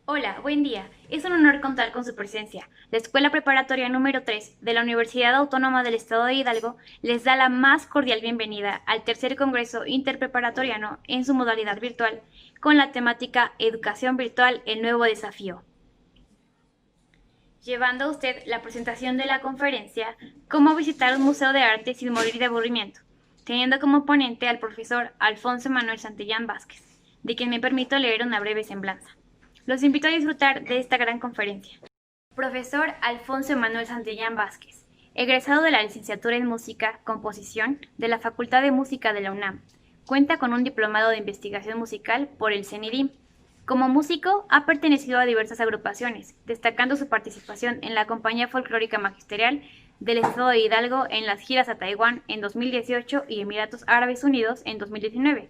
Hola, buen día. Es un honor contar con su presencia. La Escuela Preparatoria número 3 de la Universidad Autónoma del Estado de Hidalgo les da la más cordial bienvenida al tercer Congreso Interpreparatoriano en su modalidad virtual, con la temática Educación Virtual, el nuevo desafío. Llevando a usted la presentación de la conferencia Cómo visitar un museo de arte sin morir de aburrimiento, teniendo como ponente al profesor Alfonso Manuel Santillán Vázquez, de quien me permito leer una breve semblanza. Los invito a disfrutar de esta gran conferencia. Profesor Alfonso Manuel Santillán Vázquez, egresado de la licenciatura en Música, Composición de la Facultad de Música de la UNAM. Cuenta con un diplomado de investigación musical por el CENIDIM. Como músico, ha pertenecido a diversas agrupaciones, destacando su participación en la Compañía Folclórica Magisterial del Estado de Hidalgo en las giras a Taiwán en 2018 y Emiratos Árabes Unidos en 2019.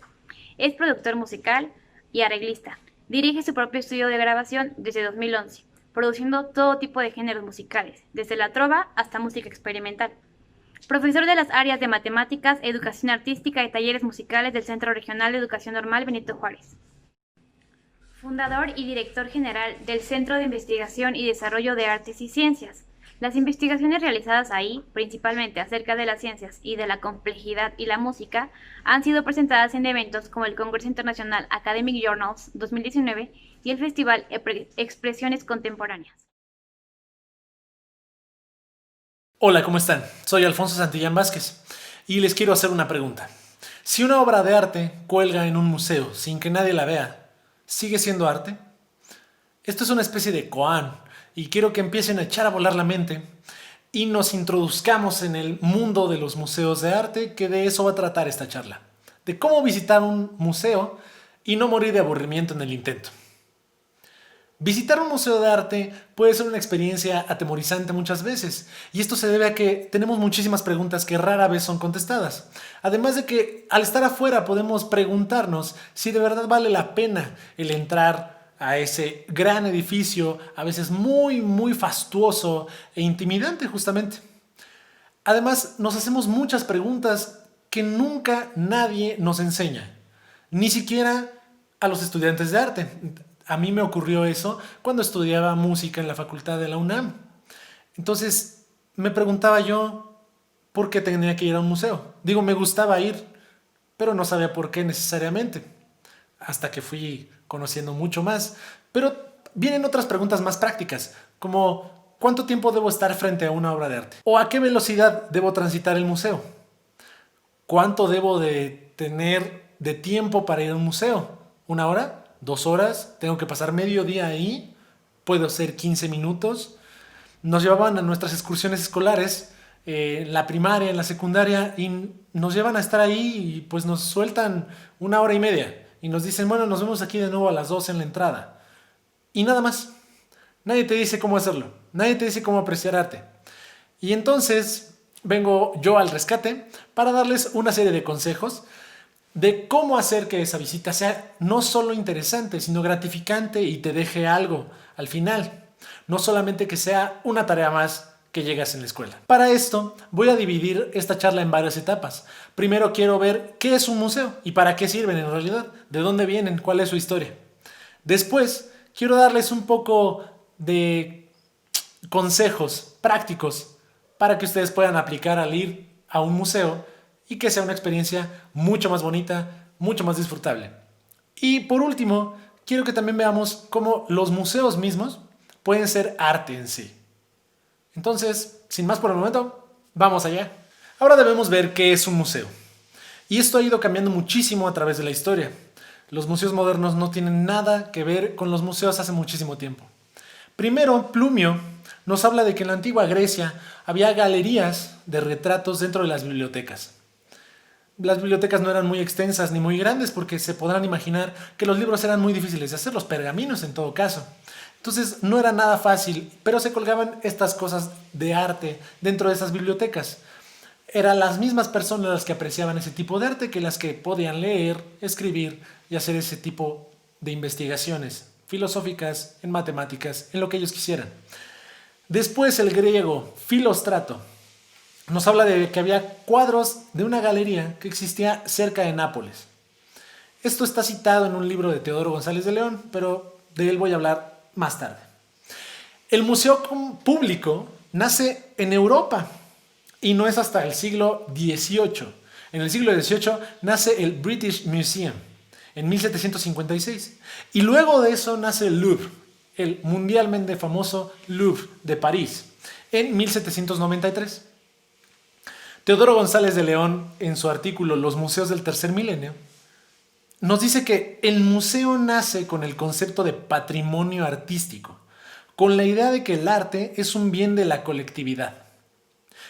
Es productor musical y arreglista. Dirige su propio estudio de grabación desde 2011, produciendo todo tipo de géneros musicales, desde la trova hasta música experimental. Profesor de las áreas de Matemáticas, Educación Artística y Talleres Musicales del Centro Regional de Educación Normal Benito Juárez. Fundador y director general del Centro de Investigación y Desarrollo de Artes y Ciencias. Las investigaciones realizadas ahí, principalmente acerca de las ciencias y de la complejidad y la música, han sido presentadas en eventos como el Congreso Internacional Academic Journals 2019 y el Festival Expresiones Contemporáneas. Hola, ¿cómo están? Soy Alfonso Santillán Vázquez y les quiero hacer una pregunta. Si una obra de arte cuelga en un museo sin que nadie la vea, ¿sigue siendo arte? Esto es una especie de koan y quiero que empiecen a echar a volar la mente y nos introduzcamos en el mundo de los museos de arte, que de eso va a tratar esta charla. De cómo visitar un museo y no morir de aburrimiento en el intento. Visitar un museo de arte puede ser una experiencia atemorizante muchas veces, y esto se debe a que tenemos muchísimas preguntas que rara vez son contestadas. Además de que al estar afuera podemos preguntarnos si de verdad vale la pena el entrar a ese gran edificio, a veces muy fastuoso e intimidante justamente. Además, nos hacemos muchas preguntas que nunca nadie nos enseña, ni siquiera a los estudiantes de arte. A mí me ocurrió eso cuando estudiaba música en la facultad de la UNAM. Entonces me preguntaba yo por qué tenía que ir a un museo. Digo, me gustaba ir, pero no sabía por qué necesariamente, hasta que fui conociendo mucho más. Pero vienen otras preguntas más prácticas, como ¿cuánto tiempo debo estar frente a una obra de arte? ¿O a qué velocidad debo transitar el museo? ¿Cuánto debo de tener de tiempo para ir a un museo? ¿Una hora? ¿2 horas? ¿Tengo que pasar medio día ahí? ¿Puedo ser 15 minutos? Nos llevaban a nuestras excursiones escolares, en la primaria, en la secundaria, y nos llevan a estar ahí y pues nos sueltan 1 hora y media. Y nos dicen, bueno, nos vemos aquí de nuevo a las 12 en la entrada. Y nada más. Nadie te dice cómo hacerlo. Nadie te dice cómo apreciar arte. Y entonces vengo yo al rescate para darles una serie de consejos de cómo hacer que esa visita sea no solo interesante, sino gratificante y te deje algo al final. No solamente que sea una tarea más que llegas en la escuela. Para esto voy a dividir esta charla en varias etapas. Primero quiero ver qué es un museo y para qué sirven en realidad, de dónde vienen, cuál es su historia. Después quiero darles un poco de consejos prácticos para que ustedes puedan aplicar al ir a un museo y que sea una experiencia mucho más bonita, mucho más disfrutable. Y por último, quiero que también veamos cómo los museos mismos pueden ser arte en sí. Entonces, sin más por el momento, vamos allá. Ahora debemos ver qué es un museo. Y esto ha ido cambiando muchísimo a través de la historia. Los museos modernos no tienen nada que ver con los museos hace muchísimo tiempo. Primero, Plumio nos habla de que en la antigua Grecia había galerías de retratos dentro de las bibliotecas. Las bibliotecas no eran muy extensas ni muy grandes porque se podrán imaginar que los libros eran muy difíciles de hacer, los pergaminos en todo caso. Entonces no era nada fácil, pero se colgaban estas cosas de arte dentro de esas bibliotecas. Eran las mismas personas las que apreciaban ese tipo de arte que las que podían leer, escribir y hacer ese tipo de investigaciones filosóficas, en matemáticas, en lo que ellos quisieran. Después el griego Filóstrato nos habla de que había cuadros de una galería que existía cerca de Nápoles. Esto está citado en un libro de Teodoro González de León, pero de él voy a hablar más tarde. El museo público nace en Europa y no es hasta el siglo XVIII. En el siglo XVIII nace el British Museum en 1756 y luego de eso nace el Louvre, el mundialmente famoso Louvre de París, en 1793. Teodoro González de León, en su artículo Los museos del tercer milenio, nos dice que el museo nace con el concepto de patrimonio artístico, con la idea de que el arte es un bien de la colectividad.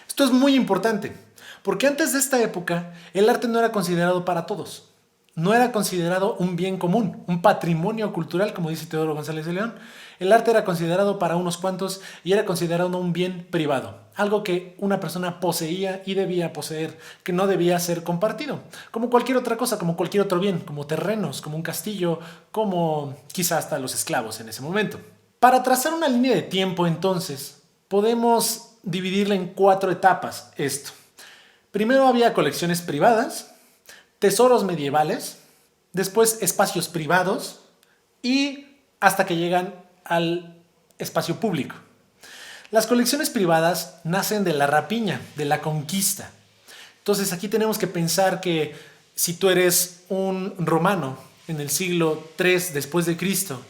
Esto es muy importante, porque antes de esta época el arte no era considerado para todos. No era considerado un bien común, un patrimonio cultural, como dice Teodoro González de León. El arte era considerado para unos cuantos y era considerado un bien privado, algo que una persona poseía y debía poseer, que no debía ser compartido, como cualquier otra cosa, como cualquier otro bien, como terrenos, como un castillo, como quizá hasta los esclavos en ese momento. Para trazar una línea de tiempo, entonces, podemos dividirla en 4 etapas esto. Primero había colecciones privadas, tesoros medievales, después espacios privados y hasta que llegan al espacio público. Las colecciones privadas nacen de la rapiña, de la conquista. Entonces aquí tenemos que pensar que si tú eres un romano en el siglo III después de Cristo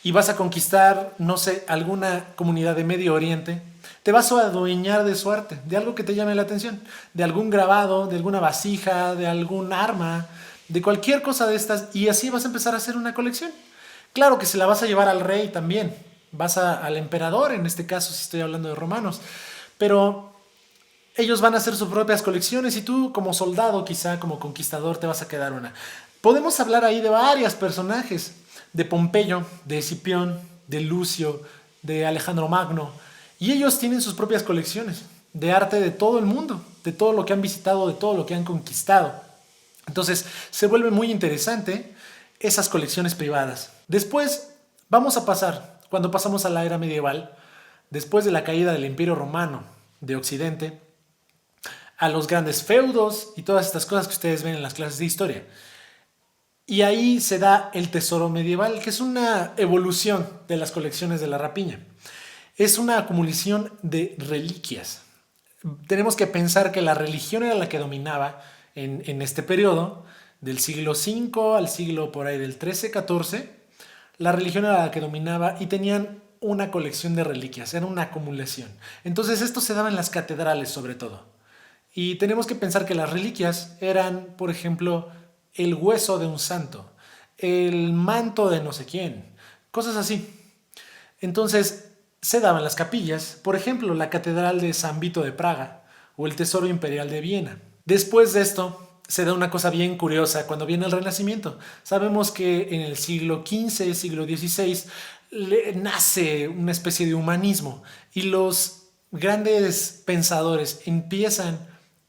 y vas a conquistar, no sé, alguna comunidad de Medio Oriente, te vas a adueñar de su arte, de algo que te llame la atención, de algún grabado, de alguna vasija, de algún arma, de cualquier cosa de estas, y así vas a empezar a hacer una colección. Claro que se la vas a llevar al rey también, al emperador, en este caso si estoy hablando de romanos, pero ellos van a hacer sus propias colecciones y tú como soldado, quizá como conquistador, te vas a quedar una. Podemos hablar ahí de varios personajes, de Pompeyo, de Escipión, de Lucio, de Alejandro Magno, y ellos tienen sus propias colecciones de arte de todo el mundo, de todo lo que han visitado, de todo lo que han conquistado. Entonces se vuelve muy interesante esas colecciones privadas. Después vamos a pasar, cuando pasamos a la era medieval, después de la caída del Imperio Romano de Occidente, a los grandes feudos y todas estas cosas que ustedes ven en las clases de historia. Y ahí se da el tesoro medieval, que es una evolución de las colecciones de la rapiña. Es una acumulación de reliquias. Tenemos que pensar que la religión era la que dominaba en este periodo, del siglo V al siglo por ahí del XIII-XIV. La religión era la que dominaba y tenían una colección de reliquias, era una acumulación. Entonces esto se daba en las catedrales sobre todo. Y tenemos que pensar que las reliquias eran, por ejemplo, el hueso de un santo, el manto de no sé quién, cosas así. Entonces se daban las capillas, por ejemplo, la Catedral de San Vito de Praga o el Tesoro Imperial de Viena. Después de esto se da una cosa bien curiosa cuando viene el Renacimiento. Sabemos que en el siglo XV, siglo XVI, nace una especie de humanismo y los grandes pensadores empiezan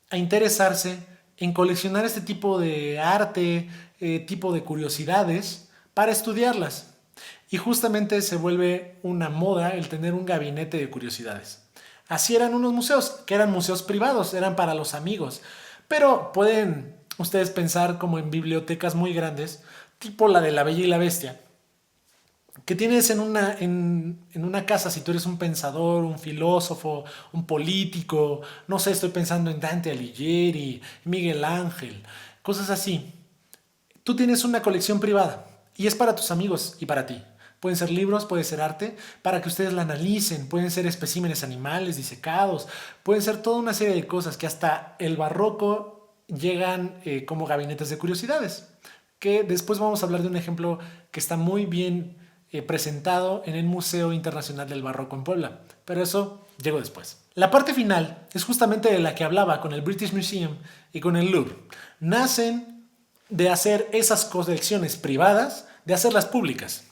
a interesarse en coleccionar este tipo de arte, tipo de curiosidades para estudiarlas. Y justamente se vuelve una moda el tener un gabinete de curiosidades. Así eran unos museos, que eran museos privados, eran para los amigos. Pero pueden ustedes pensar como en bibliotecas muy grandes, tipo la de La Bella y la Bestia, que tienes en una casa si tú eres un pensador, un filósofo, un político, no sé, estoy pensando en Dante Alighieri, Miguel Ángel, cosas así. Tú tienes una colección privada y es para tus amigos y para ti. Pueden ser libros, puede ser arte, para que ustedes la analicen. Pueden ser especímenes animales disecados, pueden ser toda una serie de cosas que hasta el barroco llegan como gabinetes de curiosidades. Que después vamos a hablar de un ejemplo que está muy bien presentado en el Museo Internacional del Barroco en Puebla. Pero eso llegó después. La parte final es justamente de la que hablaba con el British Museum y con el Louvre. Nacen de hacer esas colecciones privadas, de hacerlas públicas.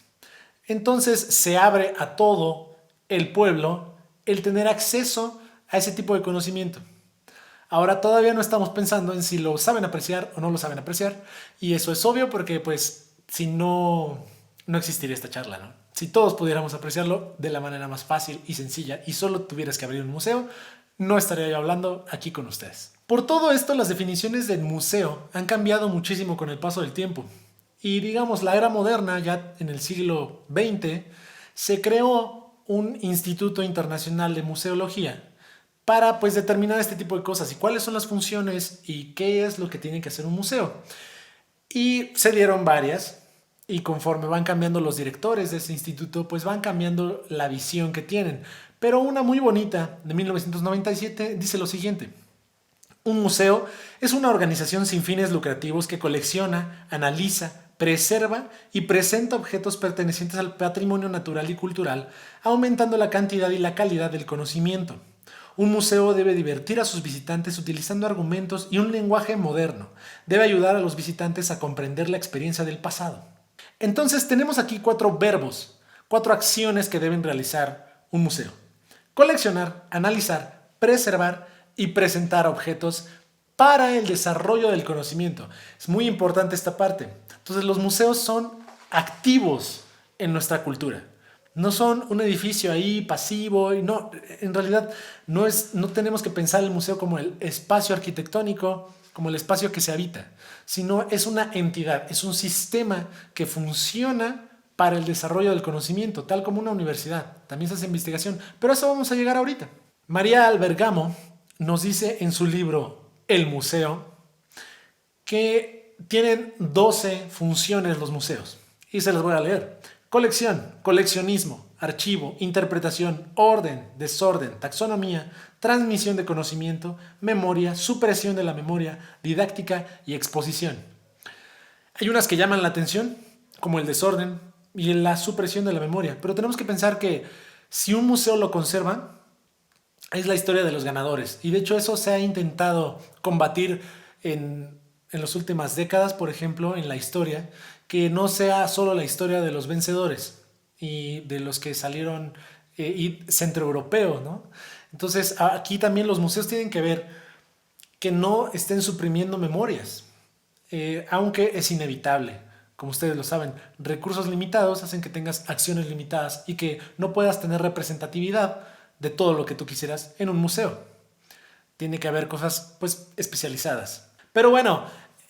Entonces se abre a todo el pueblo el tener acceso a ese tipo de conocimiento. Ahora todavía no estamos pensando en si lo saben apreciar o no lo saben apreciar, y eso es obvio porque pues si no existiría esta charla, ¿no? Si todos pudiéramos apreciarlo de la manera más fácil y sencilla y solo tuvieras que abrir un museo, no estaría yo hablando aquí con ustedes. Por todo esto, las definiciones del museo han cambiado muchísimo con el paso del tiempo. Y digamos, la era moderna, ya en el siglo XX, se creó un Instituto Internacional de Museología para pues determinar este tipo de cosas y cuáles son las funciones y qué es lo que tiene que hacer un museo. Y se dieron varias y conforme van cambiando los directores de ese instituto, pues van cambiando la visión que tienen. Pero una muy bonita de 1997 dice lo siguiente: un museo es una organización sin fines lucrativos que colecciona, analiza, preserva y presenta objetos pertenecientes al patrimonio natural y cultural, aumentando la cantidad y la calidad del conocimiento. Un museo debe divertir a sus visitantes utilizando argumentos y un lenguaje moderno. Debe ayudar a los visitantes a comprender la experiencia del pasado. Entonces tenemos aquí 4 verbos, 4 acciones que deben realizar un museo: coleccionar, analizar, preservar y presentar objetos para el desarrollo del conocimiento. Es muy importante esta parte. Entonces los museos son activos en nuestra cultura. No son un edificio ahí pasivo y no, en realidad no tenemos que pensar el museo como el espacio arquitectónico, como el espacio que se habita, sino es una entidad, es un sistema que funciona para el desarrollo del conocimiento, tal como una universidad. También se hace investigación, pero a eso vamos a llegar ahorita. María Albergamo nos dice en su libro El Museo que tienen 12 funciones los museos y se las voy a leer: colección, coleccionismo, archivo, interpretación, orden, desorden, taxonomía, transmisión de conocimiento, memoria, supresión de la memoria, didáctica y exposición. Hay unas que llaman la atención, como el desorden y la supresión de la memoria, pero tenemos que pensar que si un museo lo conserva, es la historia de los ganadores. Y de hecho eso se ha intentado combatir en las últimas décadas, por ejemplo, en la historia, que no sea solo la historia de los vencedores y de los que salieron y centroeuropeos, ¿no? Entonces aquí también los museos tienen que ver que no estén suprimiendo memorias, aunque es inevitable. Como ustedes lo saben, recursos limitados hacen que tengas acciones limitadas y que no puedas tener representatividad de todo lo que tú quisieras en un museo. Tiene que haber cosas pues especializadas. Pero bueno,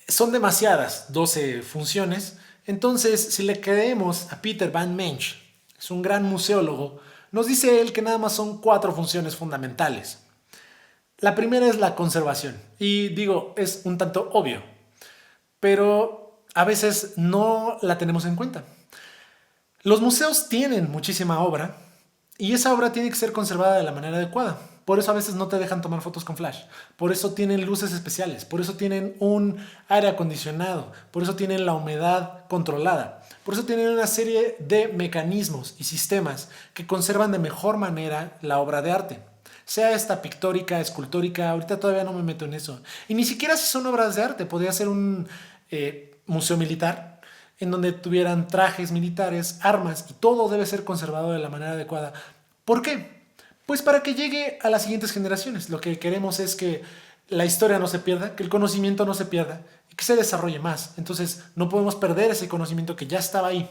son demasiadas 12 funciones. Entonces, si le creemos a Peter Van Mensch, es un gran museólogo, nos dice él que nada más son 4 funciones fundamentales. La primera es la conservación. Y digo, es un tanto obvio, pero a veces no la tenemos en cuenta. Los museos tienen muchísima obra y esa obra tiene que ser conservada de la manera adecuada. Por eso a veces no te dejan tomar fotos con flash. Por eso tienen luces especiales. Por eso tienen un aire acondicionado. Por eso tienen la humedad controlada. Por eso tienen una serie de mecanismos y sistemas que conservan de mejor manera la obra de arte. Sea esta pictórica, escultórica, ahorita todavía no me meto en eso. Y ni siquiera si son obras de arte. Podría ser un museo militar en donde tuvieran trajes militares, armas, y todo debe ser conservado de la manera adecuada. ¿Por qué? Pues para que llegue a las siguientes generaciones. Lo que queremos es que la historia no se pierda, que el conocimiento no se pierda y que se desarrolle más. Entonces no podemos perder ese conocimiento que ya estaba ahí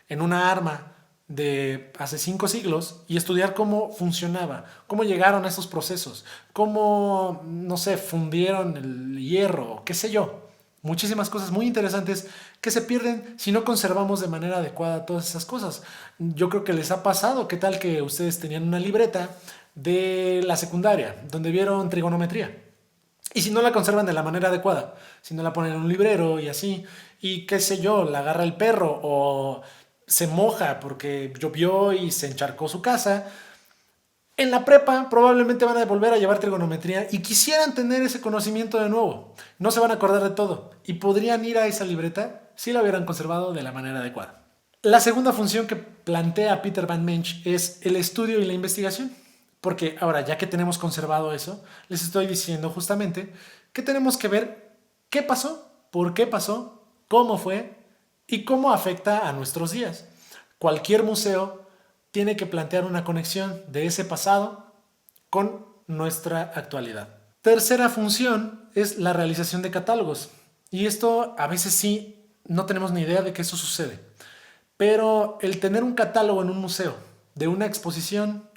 en una arma de hace 5 siglos y estudiar cómo funcionaba, cómo llegaron a esos procesos, cómo, no sé, fundieron el hierro, qué sé yo. Muchísimas cosas muy interesantes que se pierden si no conservamos de manera adecuada todas esas cosas. Yo creo que les ha pasado. ¿Qué tal que ustedes tenían una libreta de la secundaria donde vieron trigonometría? Y si no la conservan de la manera adecuada, si no la ponen en un librero y así, y qué sé yo, la agarra el perro o se moja porque llovió y se encharcó su casa, en la prepa probablemente van a volver a llevar trigonometría y quisieran tener ese conocimiento de nuevo. No se van a acordar de todo y podrían ir a esa libreta si la hubieran conservado de la manera adecuada. La segunda función que plantea Peter Van Mensch es el estudio y la investigación. Porque ahora, ya que tenemos conservado eso, les estoy diciendo justamente que tenemos que ver qué pasó, por qué pasó, cómo fue y cómo afecta a nuestros días. Cualquier museo tiene que plantear una conexión de ese pasado con nuestra actualidad. Tercera función es la realización de catálogos. Y esto a veces sí no tenemos ni idea de que eso sucede. Pero el tener un catálogo en un museo de una exposición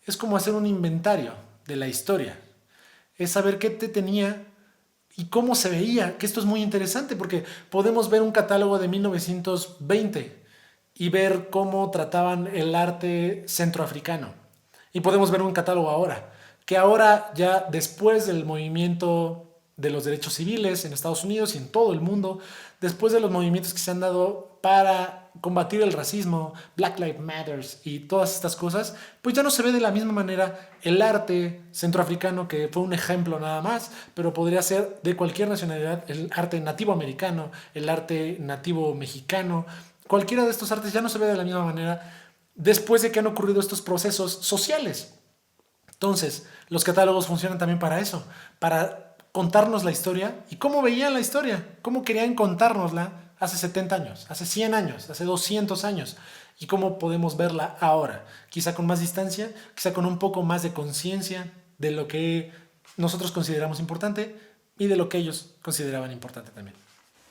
es como hacer un inventario de la historia. Es saber qué te tenía y cómo se veía, que esto es muy interesante porque podemos ver un catálogo de 1920 y ver cómo trataban el arte centroafricano. Y podemos ver un catálogo ahora, que ahora ya después del movimiento de los derechos civiles en Estados Unidos y en todo el mundo, después de los movimientos que se han dado para combatir el racismo, Black Lives Matter y todas estas cosas, pues ya no se ve de la misma manera el arte centroafricano, que fue un ejemplo nada más, pero podría ser de cualquier nacionalidad, el arte nativo americano, el arte nativo mexicano, cualquiera de estos artes ya no se ve de la misma manera después de que han ocurrido estos procesos sociales. Entonces, los catálogos funcionan también para eso, para contarnos la historia y cómo veían la historia, cómo querían contárnosla hace 70 años, hace 100 años, hace 200 años y cómo podemos verla ahora, quizá con más distancia, quizá con un poco más de conciencia de lo que nosotros consideramos importante y de lo que ellos consideraban importante también.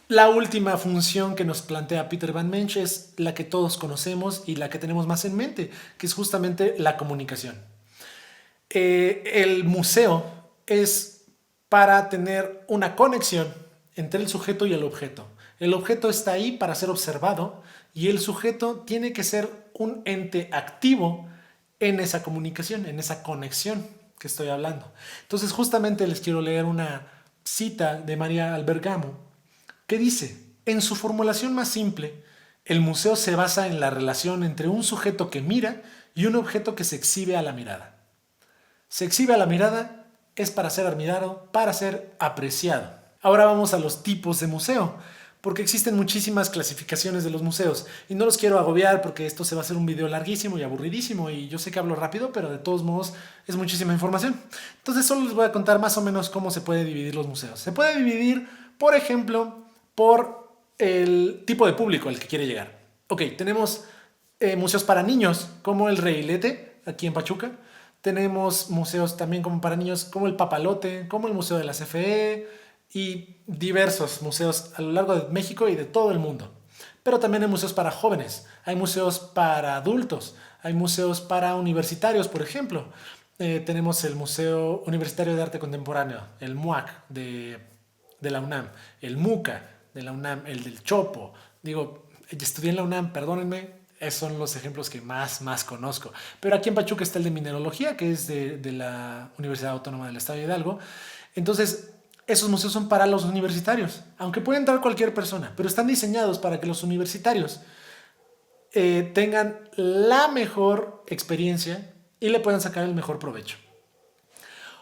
La última función que nos plantea Peter Van Mensch es la que todos conocemos y la que tenemos más en mente, que es justamente la comunicación. El museo es para tener una conexión entre el sujeto y el objeto. El objeto está ahí para ser observado y el sujeto tiene que ser un ente activo en esa comunicación, en esa conexión que estoy hablando. Entonces, justamente les quiero leer una cita de María Albergamo que dice: en su formulación más simple, el museo se basa en la relación entre un sujeto que mira y un objeto que se exhibe a la mirada. Se exhibe a la mirada es para ser admirado, para ser apreciado. Ahora vamos a los tipos de museo, porque existen muchísimas clasificaciones de los museos y no los quiero agobiar porque esto se va a hacer un video larguísimo y aburridísimo y yo sé que hablo rápido, pero de todos modos es muchísima información. Entonces solo les voy a contar más o menos cómo se puede dividir los museos. Se puede dividir, por ejemplo, por el tipo de público al que quiere llegar. Ok, tenemos museos para niños, como el Reilete, aquí en Pachuca. Tenemos museos también como para niños, como el Papalote, como el Museo de la CFE y diversos museos a lo largo de México y de todo el mundo. Pero también hay museos para jóvenes, hay museos para adultos, hay museos para universitarios, por ejemplo. Tenemos el Museo Universitario de Arte Contemporáneo, el MUAC de la UNAM, el MUCA de la UNAM, el del Chopo. Digo, estudié en la UNAM, perdónenme, esos son los ejemplos que más conozco. Pero aquí en Pachuca está el de Mineralogía, que es de la Universidad Autónoma del Estado de Hidalgo. Entonces, esos museos son para los universitarios, aunque puede entrar cualquier persona, pero están diseñados para que los universitarios tengan la mejor experiencia y le puedan sacar el mejor provecho.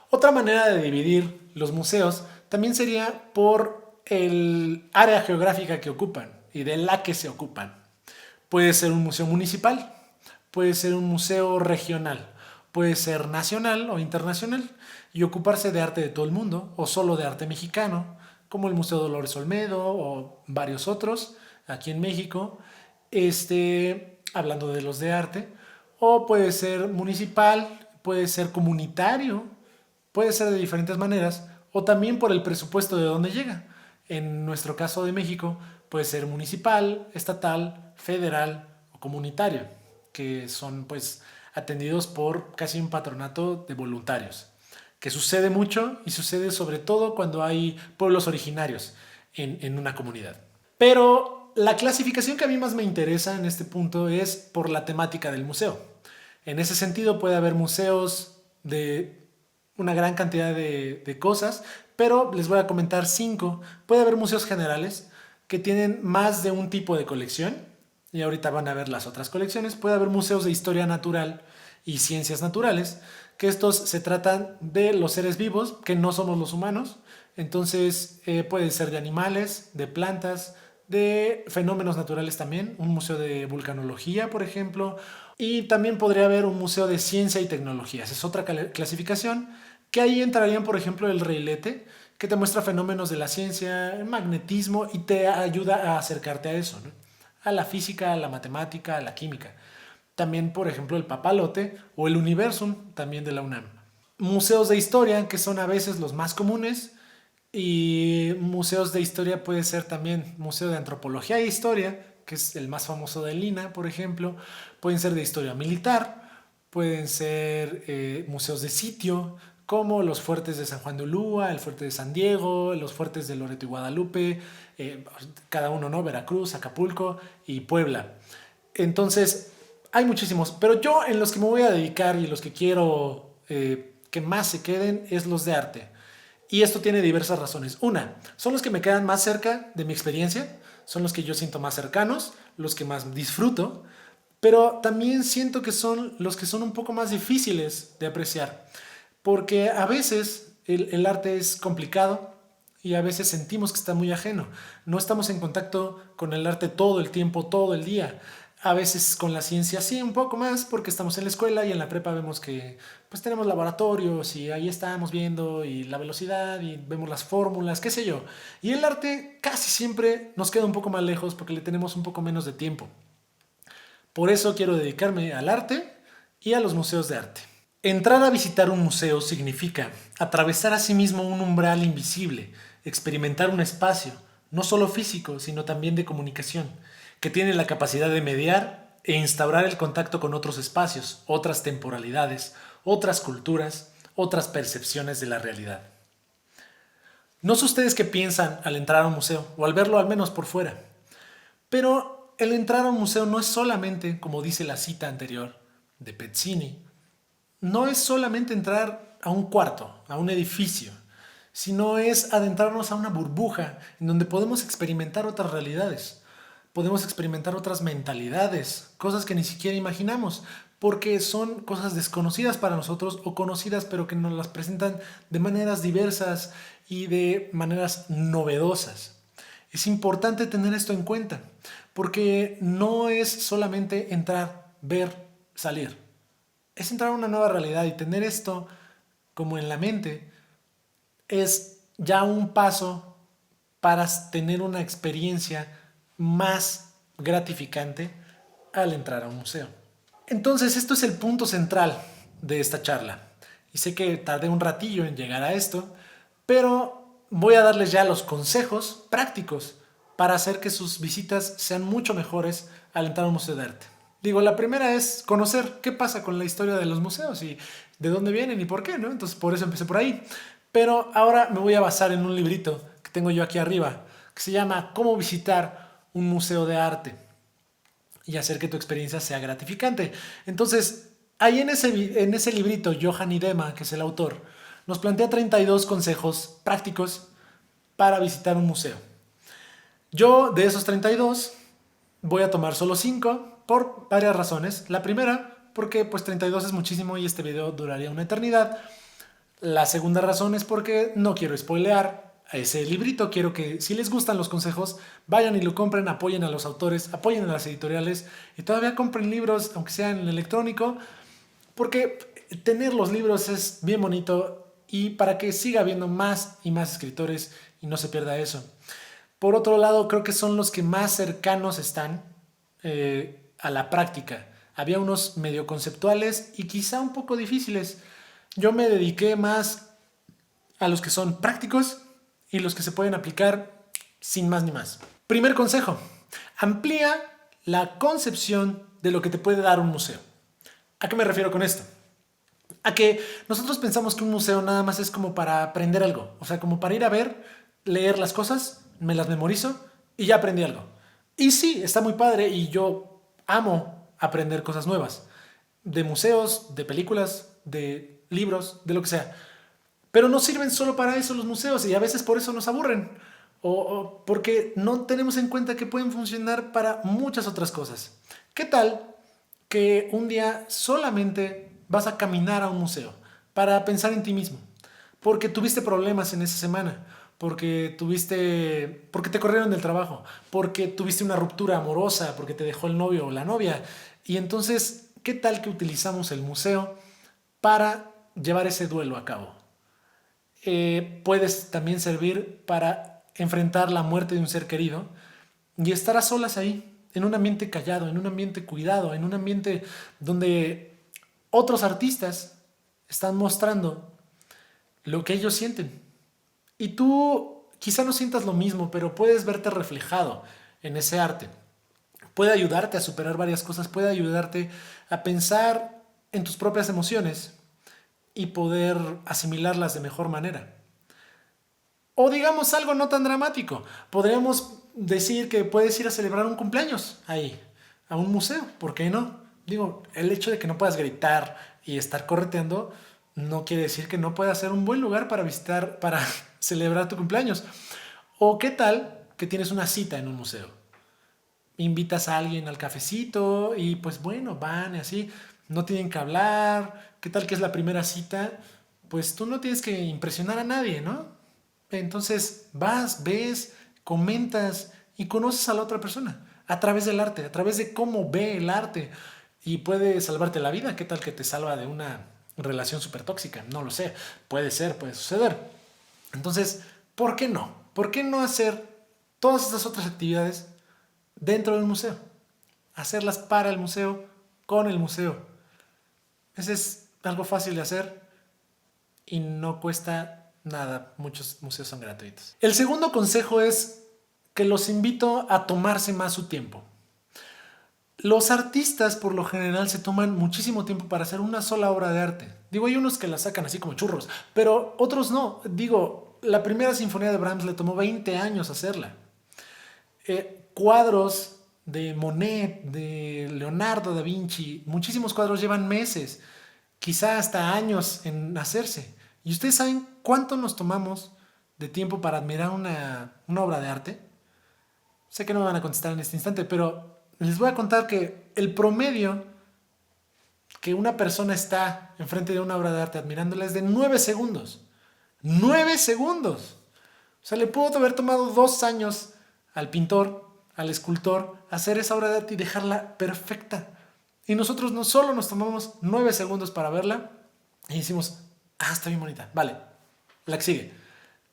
Otra manera de dividir los museos también sería por el área geográfica que ocupan y de la que se ocupan. Puede ser un museo municipal, puede ser un museo regional, puede ser nacional o internacional y ocuparse de arte de todo el mundo o solo de arte mexicano, como el Museo Dolores Olmedo o varios otros aquí en México, hablando de los de arte, o puede ser municipal, puede ser comunitario, puede ser de diferentes maneras, o también por el presupuesto de dónde llega. En nuestro caso de México, puede ser municipal, estatal, federal o comunitario, que son pues atendidos por casi un patronato de voluntarios, que sucede mucho y sucede sobre todo cuando hay pueblos originarios en una comunidad. Pero la clasificación que a mí más me interesa en este punto es por la temática del museo. En ese sentido puede haber museos de una gran cantidad de cosas, pero les voy a comentar 5. Puede haber museos generales que tienen más de un tipo de colección y ahorita van a ver las otras colecciones. Puede haber museos de historia natural y ciencias naturales, que estos se tratan de los seres vivos que no somos los humanos. Entonces puede ser de animales, de plantas, de fenómenos naturales también, un museo de vulcanología, por ejemplo, y también podría haber un museo de ciencia y tecnología. Esa es otra clasificación, que ahí entrarían, por ejemplo, el Reilete, que te muestra fenómenos de la ciencia, el magnetismo y te ayuda a acercarte a eso, ¿no? A la física, a la matemática, a la química. También, por ejemplo, el Papalote o el Universum, también de la UNAM. Museos de historia, que son a veces los más comunes, y museos de historia puede ser también Museo de Antropología e Historia, que es el más famoso de Lina, por ejemplo. Pueden ser de historia militar, pueden ser museos de sitio, como los fuertes de San Juan de Ulúa, el fuerte de San Diego, los fuertes de Loreto y Guadalupe, cada uno, ¿no? Veracruz, Acapulco y Puebla. Entonces, hay muchísimos, pero yo en los que me voy a dedicar y los que quiero que más se queden es los de arte. Y esto tiene diversas razones. Una, son los que me quedan más cerca de mi experiencia, son los que yo siento más cercanos, los que más disfruto, pero también siento que son los que son un poco más difíciles de apreciar, porque a veces el arte es complicado y a veces sentimos que está muy ajeno. No estamos en contacto con el arte todo el tiempo, todo el día. A veces con la ciencia sí, un poco más, porque estamos en la escuela y en la prepa vemos que pues tenemos laboratorios y ahí estamos viendo y la velocidad y vemos las fórmulas, qué sé yo. Y el arte casi siempre nos queda un poco más lejos porque le tenemos un poco menos de tiempo. Por eso quiero dedicarme al arte y a los museos de arte. Entrar a visitar un museo significa atravesar a sí mismo un umbral invisible, experimentar un espacio, no solo físico, sino también de comunicación, que tiene la capacidad de mediar e instaurar el contacto con otros espacios, otras temporalidades, otras culturas, otras percepciones de la realidad. No sé ustedes qué piensan al entrar a un museo, o al verlo al menos por fuera, pero el entrar a un museo no es solamente, como dice la cita anterior de Pezzini, no es solamente entrar a un cuarto, a un edificio, sino es adentrarnos a una burbuja en donde podemos experimentar otras realidades, podemos experimentar otras mentalidades, cosas que ni siquiera imaginamos, porque son cosas desconocidas para nosotros o conocidas, pero que nos las presentan de maneras diversas y de maneras novedosas. Es importante tener esto en cuenta, porque no es solamente entrar, ver, salir. Es entrar a una nueva realidad y tener esto como en la mente es ya un paso para tener una experiencia más gratificante al entrar a un museo. Entonces, esto es el punto central de esta charla. Y sé que tardé un ratillo en llegar a esto, pero voy a darles ya los consejos prácticos para hacer que sus visitas sean mucho mejores al entrar a un museo de arte. Digo, la primera es conocer qué pasa con la historia de los museos y de dónde vienen y por qué, ¿no? Entonces, por eso empecé por ahí. Pero ahora me voy a basar en un librito que tengo yo aquí arriba, que se llama Cómo visitar un museo de arte y hacer que tu experiencia sea gratificante. Entonces, ahí en ese librito, Johan Idema, que es el autor, nos plantea 32 consejos prácticos para visitar un museo. Yo, de esos 32, voy a tomar solo 5 por varias razones. La primera, porque pues 32 es muchísimo y este video duraría una eternidad. La segunda razón es porque no quiero spoilear a ese librito. Quiero que si les gustan los consejos, vayan y lo compren, apoyen a los autores, apoyen a las editoriales y todavía compren libros, aunque sea en electrónico, porque tener los libros es bien bonito y para que siga habiendo más y más escritores y no se pierda eso. Por otro lado, creo que son los que más cercanos están a la práctica. Había unos medio conceptuales y quizá un poco difíciles. Yo me dediqué más a los que son prácticos y los que se pueden aplicar sin más ni más. Primer consejo, amplía la concepción de lo que te puede dar un museo. ¿A qué me refiero con esto? A que nosotros pensamos que un museo nada más es como para aprender algo, o sea, como para ir a ver, leer las cosas, me las memorizo y ya aprendí algo. Y sí, está muy padre y yo amo aprender cosas nuevas, de museos, de películas, de libros, de lo que sea. Pero no sirven solo para eso los museos y a veces por eso nos aburren. O porque no tenemos en cuenta que pueden funcionar para muchas otras cosas. ¿Qué tal que un día solamente vas a caminar a un museo para pensar en ti mismo? Porque tuviste problemas en esa semana, porque te corrieron del trabajo, porque tuviste una ruptura amorosa, porque te dejó el novio o la novia. Y entonces, ¿qué tal que utilizamos el museo para llevar ese duelo a cabo? Puedes también servir para enfrentar la muerte de un ser querido y estar a solas ahí, en un ambiente callado, en un ambiente cuidado, en un ambiente donde otros artistas están mostrando lo que ellos sienten. Y tú quizá no sientas lo mismo, pero puedes verte reflejado en ese arte. Puede ayudarte a superar varias cosas, puede ayudarte a pensar en tus propias emociones y poder asimilarlas de mejor manera. O digamos algo no tan dramático. Podríamos decir que puedes ir a celebrar un cumpleaños ahí. a un museo, ¿por qué no? Digo, el hecho de que no puedas gritar y estar correteando no quiere decir que no pueda ser un buen lugar para visitar, para celebrar tu cumpleaños. ¿O qué tal que tienes una cita en un museo? Invitas a alguien al cafecito y pues bueno, van y así, no tienen que hablar. ¿Qué tal que es la primera cita? Pues tú no tienes que impresionar a nadie, ¿no? Entonces vas, ves, comentas y conoces a la otra persona a través del arte, a través de cómo ve el arte y puede salvarte la vida. ¿Qué tal que te salva de una relación súper tóxica? No lo sé, puede ser, puede suceder. Entonces, ¿por qué no? ¿Por qué no hacer todas estas otras actividades dentro del museo? Hacerlas para el museo, con el museo. Ese es algo fácil de hacer y no cuesta nada. Muchos museos son gratuitos. El segundo consejo es que los invito a tomarse más su tiempo. Los artistas por lo general se toman muchísimo tiempo para hacer una sola obra de arte. Digo, hay unos que la sacan así como churros, pero otros no. Digo, la primera sinfonía de Brahms le tomó 20 años hacerla. Cuadros de Monet, de Leonardo da Vinci, muchísimos cuadros llevan meses, quizá hasta años en hacerse. ¿Y ustedes saben cuánto nos tomamos de tiempo para admirar una obra de arte? Sé que no me van a contestar en este instante, pero les voy a contar que el promedio que una persona está enfrente de una obra de arte admirándola es de 9 segundos. 9 segundos. O sea, le pudo haber tomado 2 años al pintor, al escultor, hacer esa obra de arte y dejarla perfecta. Y nosotros no solo nos tomamos 9 segundos para verla y decimos, ah, está bien bonita, vale, la que sigue.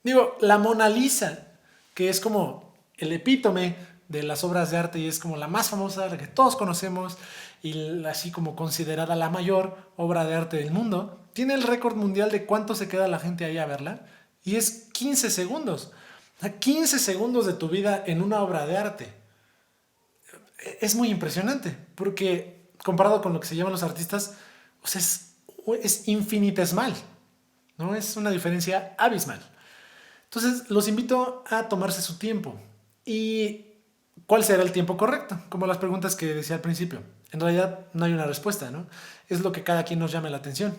Digo, la Mona Lisa, que es como el epítome de las obras de arte y es como la más famosa, la que todos conocemos y así como considerada la mayor obra de arte del mundo, tiene el récord mundial de cuánto se queda la gente ahí a verla y es 15 segundos. 15 segundos de tu vida en una obra de arte. Es muy impresionante porque comparado con lo que se llaman los artistas, o sea, es infinitesimal, ¿no? Es una diferencia abismal. Entonces, los invito a tomarse su tiempo. ¿Y cuál será el tiempo correcto? Como las preguntas que decía al principio. En realidad no hay una respuesta, ¿no? Es lo que cada quien nos llame la atención.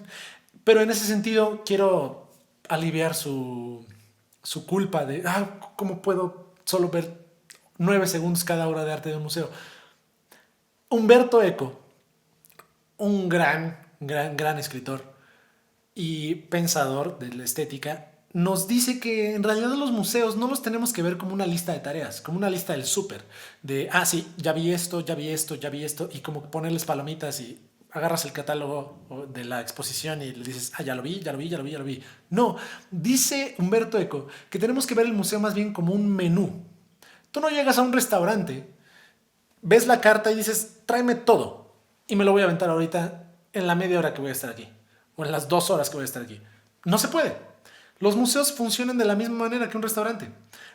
Pero en ese sentido quiero aliviar su culpa de, ¿cómo puedo solo ver 9 segundos cada obra de arte de un museo? Humberto Eco, un gran escritor y pensador de la estética, nos dice que en realidad los museos no los tenemos que ver como una lista de tareas, como una lista del súper, de, sí, ya vi esto, ya vi esto, ya vi esto, y como ponerles palomitas y agarras el catálogo de la exposición y le dices, ya lo vi, ya lo vi, ya lo vi, ya lo vi. No, dice Humberto Eco que tenemos que ver el museo más bien como un menú. Tú no llegas a un restaurante, ves la carta y dices, tráeme todo, y me lo voy a aventar ahorita en la media hora que voy a estar aquí, o en las 2 horas que voy a estar aquí. No se puede. Los museos funcionan de la misma manera que un restaurante.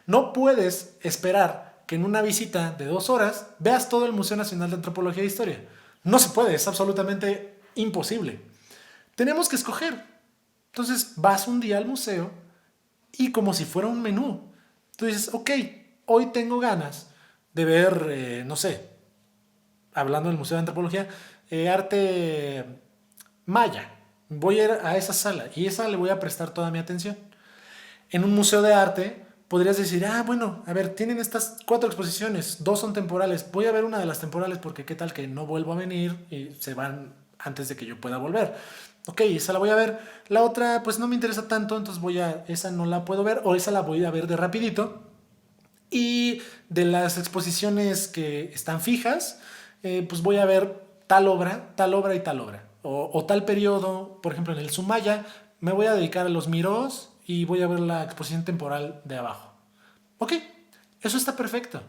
No puedes esperar que en una visita de 2 horas veas todo el Museo Nacional de Antropología e Historia. No se puede, es absolutamente imposible. Tenemos que escoger. Entonces vas un día al museo y como si fuera un menú. Tú dices, ok, hoy tengo ganas de ver, no sé, hablando del Museo de Antropología, arte maya. Voy a ir a esa sala y esa le voy a prestar toda mi atención. En un museo de arte podrías decir, bueno, a ver, tienen estas 4 exposiciones, 2 son temporales, voy a ver una de las temporales porque qué tal que no vuelvo a venir y se van antes de que yo pueda volver. Ok, esa la voy a ver. La otra pues no me interesa tanto, entonces esa no la puedo ver o esa la voy a ver de rapidito. Y de las exposiciones que están fijas, pues voy a ver tal obra y tal obra. O tal periodo, por ejemplo en el Sumaya, me voy a dedicar a los Mirós y voy a ver la exposición temporal de abajo. Ok, eso está perfecto.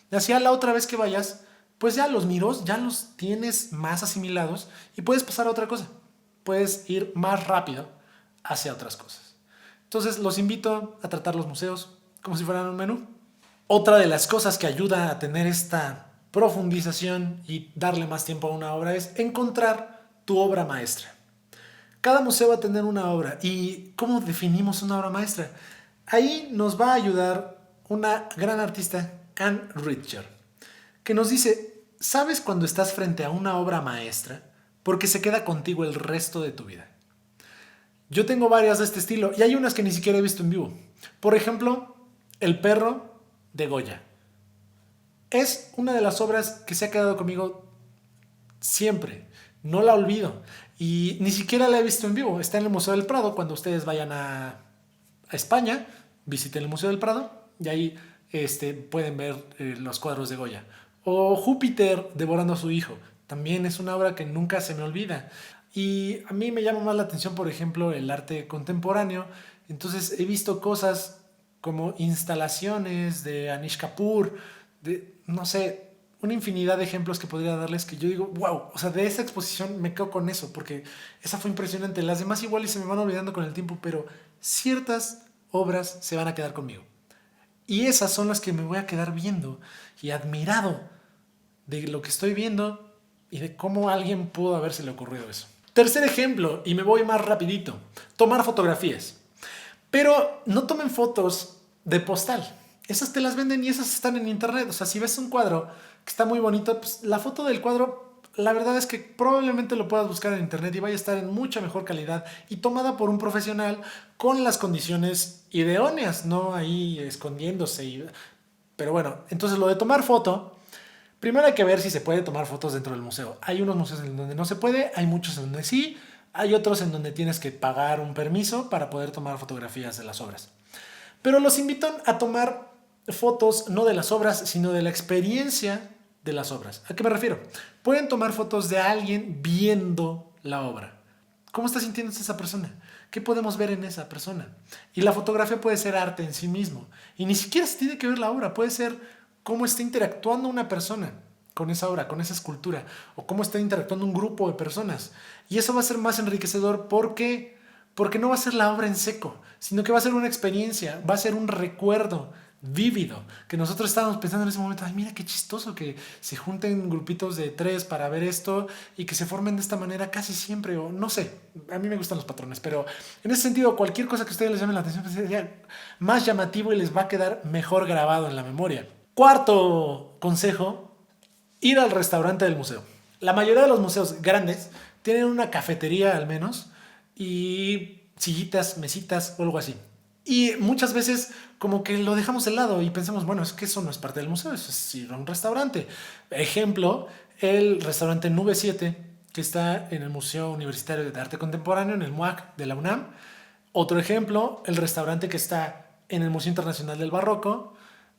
Y así a la otra vez que vayas, pues ya los Mirós ya los tienes más asimilados y puedes pasar a otra cosa. Puedes ir más rápido hacia otras cosas. Entonces los invito a tratar los museos como si fueran un menú. Otra de las cosas que ayuda a tener esta profundización y darle más tiempo a una obra es encontrar tu obra maestra. Cada museo va a tener una obra. ¿Y cómo definimos una obra maestra? Ahí nos va a ayudar una gran artista, Anne Richter, que nos dice, sabes cuando estás frente a una obra maestra porque se queda contigo el resto de tu vida. Yo tengo varias de este estilo y hay unas que ni siquiera he visto en vivo. Por ejemplo, El perro de Goya. Es una de las obras que se ha quedado conmigo siempre. No la olvido. Y ni siquiera la he visto en vivo. Está en el Museo del Prado. Cuando ustedes vayan a España, visiten el Museo del Prado y ahí pueden ver los cuadros de Goya. O Júpiter devorando a su hijo. También es una obra que nunca se me olvida. Y a mí me llama más la atención, por ejemplo, el arte contemporáneo. Entonces he visto cosas como instalaciones de Anish Kapoor, no sé, una infinidad de ejemplos que podría darles que yo digo, wow, o sea, de esa exposición me quedo con eso, porque esa fue impresionante. Las demás igual y se me van olvidando con el tiempo, pero ciertas obras se van a quedar conmigo. Y esas son las que me voy a quedar viendo y admirado de lo que estoy viendo y de cómo a alguien pudo habérsele ocurrido eso. Tercer ejemplo, y me voy más rapidito, tomar fotografías. Pero no tomen fotos de postal. Esas te las venden y esas están en internet. O sea, si ves un cuadro que está muy bonito, pues la foto del cuadro, la verdad es que probablemente lo puedas buscar en internet y vaya a estar en mucha mejor calidad y tomada por un profesional con las condiciones idóneas, no ahí escondiéndose. Pero bueno, entonces lo de tomar foto, primero hay que ver si se puede tomar fotos dentro del museo. Hay unos museos en donde no se puede, hay muchos en donde sí, hay otros en donde tienes que pagar un permiso para poder tomar fotografías de las obras. Pero los invitan a tomar fotos no de las obras, sino de la experiencia de las obras. ¿A qué me refiero? Pueden tomar fotos de alguien viendo la obra. ¿Cómo está sintiéndose esa persona? ¿Qué podemos ver en esa persona? Y la fotografía puede ser arte en sí mismo. Y ni siquiera se tiene que ver la obra. Puede ser cómo está interactuando una persona con esa obra, con esa escultura. O cómo está interactuando un grupo de personas. Y eso va a ser más enriquecedor porque no va a ser la obra en seco, sino que va a ser una experiencia, va a ser un recuerdo vívido, que nosotros estábamos pensando en ese momento, ay, mira qué chistoso que se junten grupitos de 3 para ver esto y que se formen de esta manera casi siempre, o no sé, a mí me gustan los patrones, pero en ese sentido, cualquier cosa que a ustedes les llame la atención, pues sería más llamativo y les va a quedar mejor grabado en la memoria. Cuarto consejo, ir al restaurante del museo. La mayoría de los museos grandes tienen una cafetería al menos, y sillitas, mesitas o algo así. Y muchas veces como que lo dejamos de lado y pensamos, bueno, es que eso no es parte del museo, eso es ir a un restaurante. Ejemplo, el restaurante Nube 7, que está en el Museo Universitario de Arte Contemporáneo, en el MUAC de la UNAM. Otro ejemplo, el restaurante que está en el Museo Internacional del Barroco.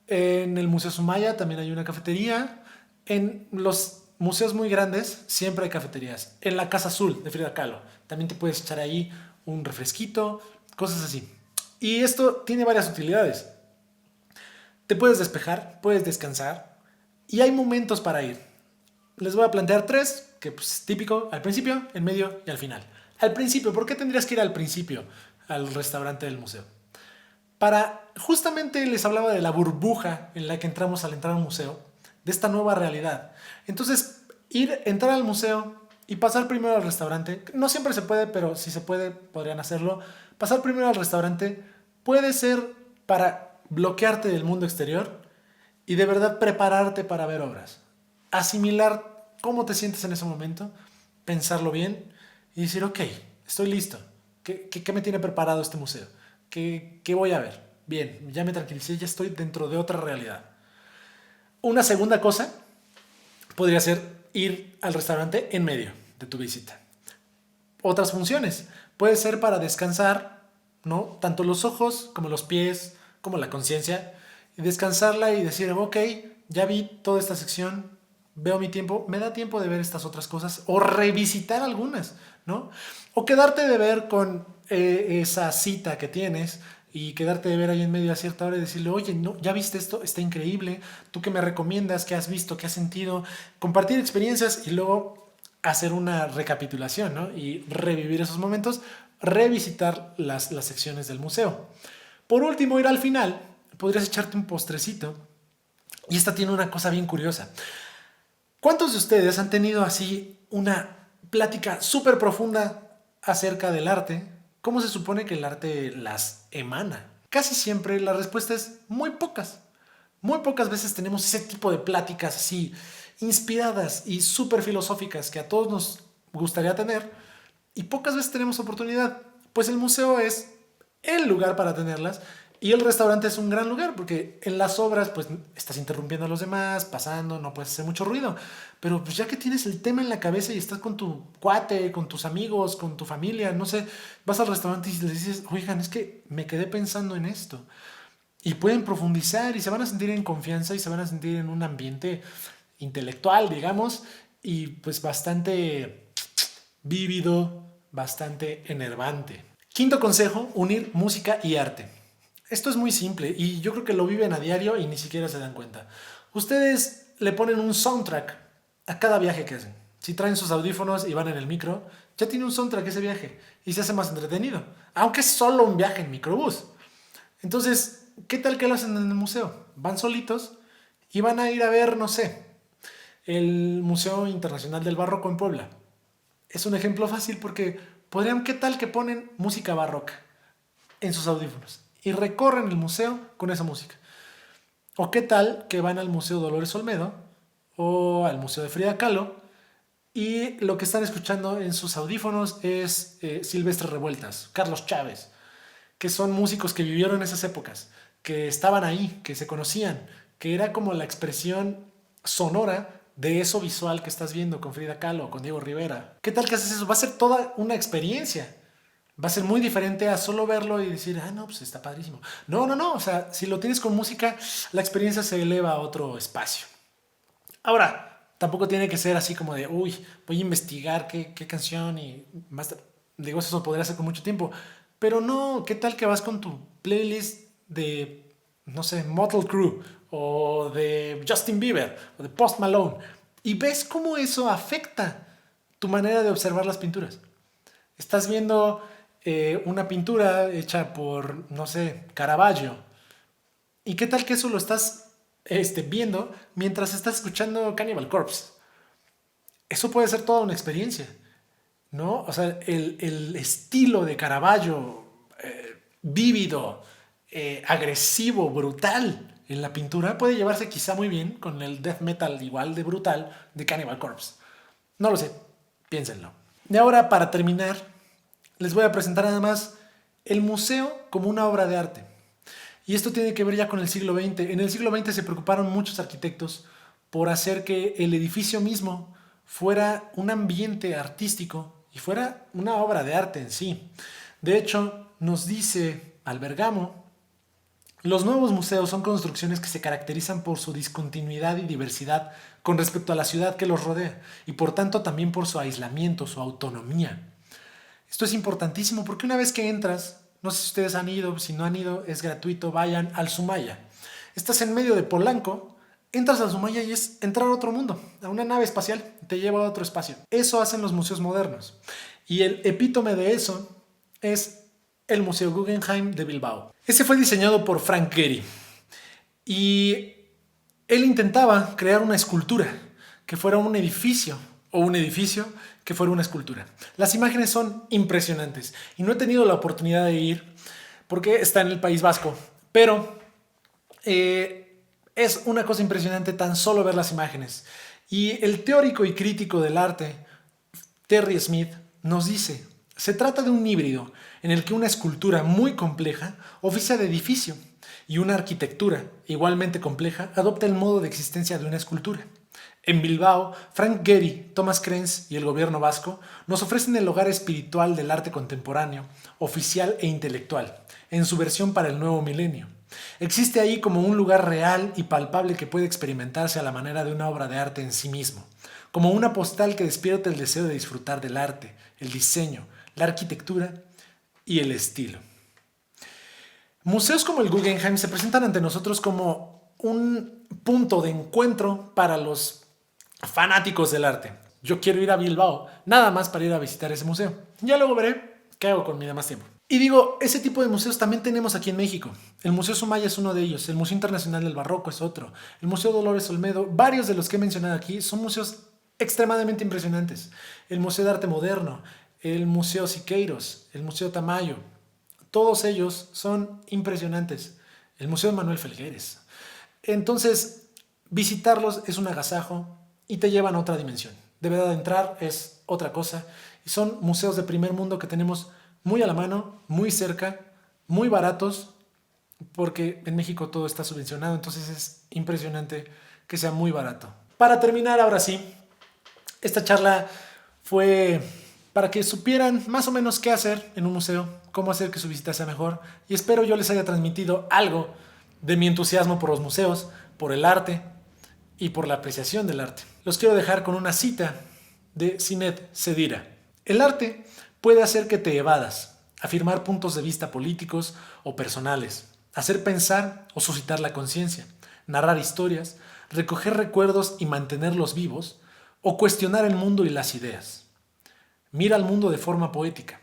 En el Museo Sumaya también hay una cafetería. En los museos muy grandes siempre hay cafeterías. En la Casa Azul de Frida Kahlo también te puedes echar ahí un refresquito, cosas así. Y esto tiene varias utilidades. Te puedes despejar, puedes descansar y hay momentos para ir. Les voy a plantear 3, que pues, típico, al principio, en medio y al final. Al principio, ¿por qué tendrías que ir al principio al restaurante del museo? Justamente les hablaba de la burbuja en la que entramos al entrar al museo, de esta nueva realidad. Entonces, entrar al museo y pasar primero al restaurante, no siempre se puede, pero si se puede, podrían hacerlo. Pasar primero al restaurante puede ser para bloquearte del mundo exterior y de verdad prepararte para ver obras. Asimilar cómo te sientes en ese momento, pensarlo bien y decir, ok, estoy listo. ¿Qué me tiene preparado este museo? ¿Qué voy a ver? Bien, ya me tranquilicé, ya estoy dentro de otra realidad. Una segunda cosa podría ser ir al restaurante en medio de tu visita. Otras funciones. Puede ser para descansar, ¿no? Tanto los ojos como los pies, como la conciencia. Y descansarla y decir, ok, ya vi toda esta sección, veo mi tiempo, me da tiempo de ver estas otras cosas o revisitar algunas, ¿no? O quedarte de ver con esa cita que tienes y quedarte de ver ahí en medio a cierta hora y decirle, oye, no, ¿ya viste esto? Está increíble. ¿Tú qué me recomiendas? ¿Qué has visto? ¿Qué has sentido? Compartir experiencias y luego hacer una recapitulación, ¿no? Y revivir esos momentos, revisitar las secciones del museo. Por último, ir al final, podrías echarte un postrecito. Y esta tiene una cosa bien curiosa. ¿Cuántos de ustedes han tenido así una plática súper profunda acerca del arte? ¿Cómo se supone que el arte las emana? Casi siempre la respuesta es muy pocas. Muy pocas veces tenemos ese tipo de pláticas así inspiradas y súper filosóficas que a todos nos gustaría tener y pocas veces tenemos oportunidad. Pues el museo es el lugar para tenerlas y el restaurante es un gran lugar porque en las obras pues estás interrumpiendo a los demás, pasando, no puedes hacer mucho ruido. Pero pues ya que tienes el tema en la cabeza y estás con tu cuate, con tus amigos, con tu familia, no sé, vas al restaurante y les dices, oigan, es que me quedé pensando en esto. Y pueden profundizar y se van a sentir en confianza y se van a sentir en un ambiente intelectual, digamos, y pues bastante vívido, bastante enervante. Quinto consejo, unir música y arte. Esto es muy simple y yo creo que lo viven a diario y ni siquiera se dan cuenta. Ustedes le ponen un soundtrack a cada viaje que hacen. Si traen sus audífonos y van en el micro, ya tiene un soundtrack ese viaje y se hace más entretenido, aunque es solo un viaje en microbús. Entonces, ¿qué tal que lo hacen en el museo? Van solitos y van a ir a ver, no sé, el Museo Internacional del Barroco en Puebla. Es un ejemplo fácil porque podrían, ¿qué tal que ponen música barroca en sus audífonos y recorren el museo con esa música? ¿O qué tal que van al Museo Dolores Olmedo o al Museo de Frida Kahlo y lo que están escuchando en sus audífonos es Silvestre Revueltas, Carlos Chávez, que son músicos que vivieron esas épocas, que estaban ahí, que se conocían, que era como la expresión sonora de eso visual que estás viendo con Frida Kahlo o con Diego Rivera? ¿Qué tal que haces eso? Va a ser toda una experiencia. Va a ser muy diferente a solo verlo y decir, no, pues está padrísimo. No, o sea, si lo tienes con música, la experiencia se eleva a otro espacio. Ahora, tampoco tiene que ser así como de, uy, voy a investigar qué canción y más. Digo, eso podría ser con mucho tiempo. Pero no, ¿qué tal que vas con tu playlist de, no sé, Motley Crue o de Justin Bieber o de Post Malone y ves cómo eso afecta tu manera de observar las pinturas? Estás viendo una pintura hecha por, no sé, Caravaggio. ¿Y qué tal que eso lo estás viendo mientras estás escuchando Cannibal Corpse? Eso puede ser toda una experiencia, ¿no? O sea, el estilo de Caravaggio, vívido, agresivo, brutal en la pintura, puede llevarse quizá muy bien con el death metal igual de brutal de Cannibal Corpse. No lo sé, piénsenlo. Y ahora, para terminar, les voy a presentar además el museo como una obra de arte. Y esto tiene que ver ya con el siglo XX. En el siglo XX se preocuparon muchos arquitectos por hacer que el edificio mismo fuera un ambiente artístico y fuera una obra de arte en sí. De hecho, nos dice Albergamo, los nuevos museos son construcciones que se caracterizan por su discontinuidad y diversidad con respecto a la ciudad que los rodea y por tanto también por su aislamiento, su autonomía. Esto es importantísimo porque una vez que entras, no sé si ustedes han ido, si no han ido, es gratuito, vayan al Sumaya. Estás en medio de Polanco, entras al Sumaya y es entrar a otro mundo, a una nave espacial, te lleva a otro espacio. Eso hacen los museos modernos. Y el epítome de eso es el Museo Guggenheim de Bilbao. Ese fue diseñado por Frank Gehry y él intentaba crear una escultura que fuera un edificio o un edificio que fuera una escultura. Las imágenes son impresionantes y no he tenido la oportunidad de ir porque está en el País Vasco, pero es una cosa impresionante tan solo ver las imágenes. Y el teórico y crítico del arte, Terry Smith, nos dice, se trata de un híbrido en el que una escultura muy compleja oficia de edificio y una arquitectura igualmente compleja adopta el modo de existencia de una escultura. En Bilbao, Frank Gehry, Thomas Krenz y el gobierno vasco nos ofrecen el hogar espiritual del arte contemporáneo, oficial e intelectual, en su versión para el nuevo milenio. Existe ahí como un lugar real y palpable que puede experimentarse a la manera de una obra de arte en sí mismo, como una postal que despierta el deseo de disfrutar del arte, el diseño, la arquitectura y el estilo. Museos como el Guggenheim se presentan ante nosotros como un punto de encuentro para los fanáticos del arte. Yo quiero ir a Bilbao, nada más para ir a visitar ese museo. Ya luego veré qué hago con mi demás tiempo. Y digo, ese tipo de museos también tenemos aquí en México. El Museo Sumaya es uno de ellos, el Museo Internacional del Barroco es otro, el Museo Dolores Olmedo, varios de los que he mencionado aquí son museos extremadamente impresionantes. El Museo de Arte Moderno, el Museo Siqueiros, el Museo Tamayo, todos ellos son impresionantes. El Museo de Manuel Felgueres. Entonces, visitarlos es un agasajo, y te llevan a otra dimensión. De verdad, entrar es otra cosa. Y son museos de primer mundo que tenemos muy a la mano, muy cerca, muy baratos, porque en México todo está subvencionado, entonces es impresionante que sea muy barato. Para terminar, ahora sí, esta charla fue para que supieran más o menos qué hacer en un museo, cómo hacer que su visita sea mejor, y espero yo les haya transmitido algo de mi entusiasmo por los museos, por el arte y por la apreciación del arte. Los quiero dejar con una cita de Sinet Sedira. El arte puede hacer que te evadas, afirmar puntos de vista políticos o personales, hacer pensar o suscitar la conciencia, narrar historias, recoger recuerdos y mantenerlos vivos, o cuestionar el mundo y las ideas. Mira al mundo de forma poética.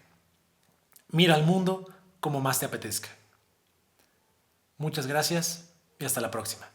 Mira al mundo como más te apetezca. Muchas gracias y hasta la próxima.